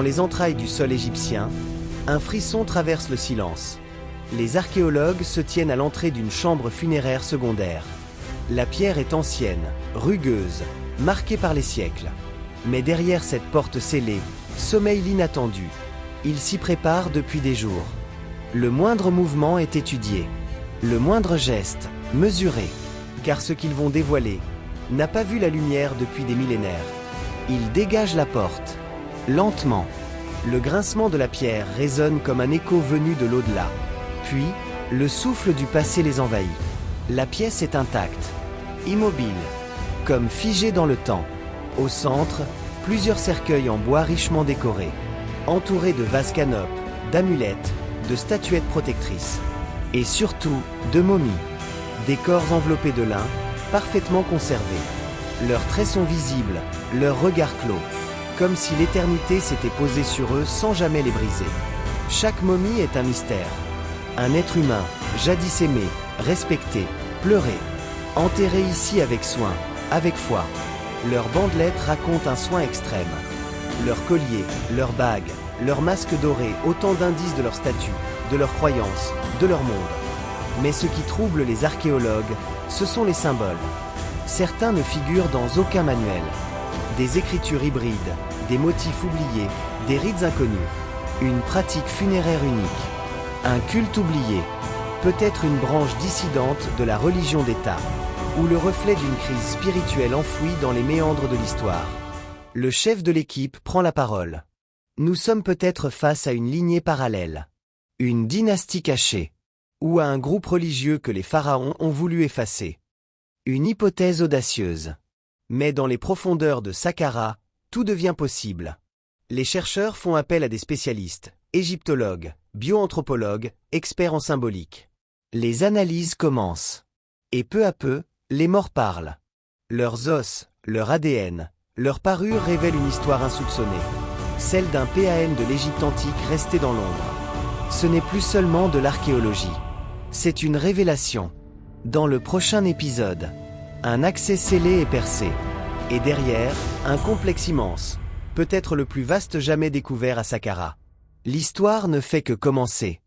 Dans les entrailles du sol égyptien, un frisson traverse le silence. Les archéologues se tiennent à l'entrée d'une chambre funéraire secondaire. La pierre est ancienne, rugueuse, marquée par les siècles. Mais derrière cette porte scellée, sommeille l'inattendu. Ils s'y préparent depuis des jours. Le moindre mouvement est étudié. Le moindre geste, mesuré. Car ce qu'ils vont dévoiler n'a pas vu la lumière depuis des millénaires. Ils dégagent la porte. Lentement. Le grincement de la pierre résonne comme un écho venu de l'au-delà. Puis, le souffle du passé les envahit. La pièce est intacte, immobile, comme figée dans le temps. Au centre, plusieurs cercueils en bois richement décorés, entourés de vases canopes, d'amulettes, de statuettes protectrices. Et surtout, de momies. Des corps enveloppés de lin, parfaitement conservés. Leurs traits sont visibles, leurs regards clos, comme si l'éternité s'était posée sur eux sans jamais les briser. Chaque momie est un mystère. Un être humain, jadis aimé, respecté, pleuré, enterré ici avec soin, avec foi. Leurs bandelettes racontent un soin extrême. Leurs colliers, leurs bagues, leurs masques dorés, autant d'indices de leur statut, de leur croyance, de leur monde. Mais ce qui trouble les archéologues, ce sont les symboles. Certains ne figurent dans aucun manuel. Des écritures hybrides, des motifs oubliés, des rites inconnus. Une pratique funéraire unique. Un culte oublié. Peut-être une branche dissidente de la religion d'État. Ou le reflet d'une crise spirituelle enfouie dans les méandres de l'histoire. Le chef de l'équipe prend la parole. Nous sommes peut-être face à une lignée parallèle. Une dynastie cachée. Ou à un groupe religieux que les pharaons ont voulu effacer. Une hypothèse audacieuse. Mais dans les profondeurs de Saqqara, tout devient possible. Les chercheurs font appel à des spécialistes, égyptologues, bioanthropologues, experts en symbolique. Les analyses commencent. Et peu à peu, les morts parlent. Leurs os, leur ADN, leur parure révèlent une histoire insoupçonnée. Celle d'un PAN de l'Égypte antique resté dans l'ombre. Ce n'est plus seulement de l'archéologie. C'est une révélation. Dans le prochain épisode, un accès scellé est percé. Et derrière, un complexe immense, peut-être le plus vaste jamais découvert à Saqqara. L'histoire ne fait que commencer.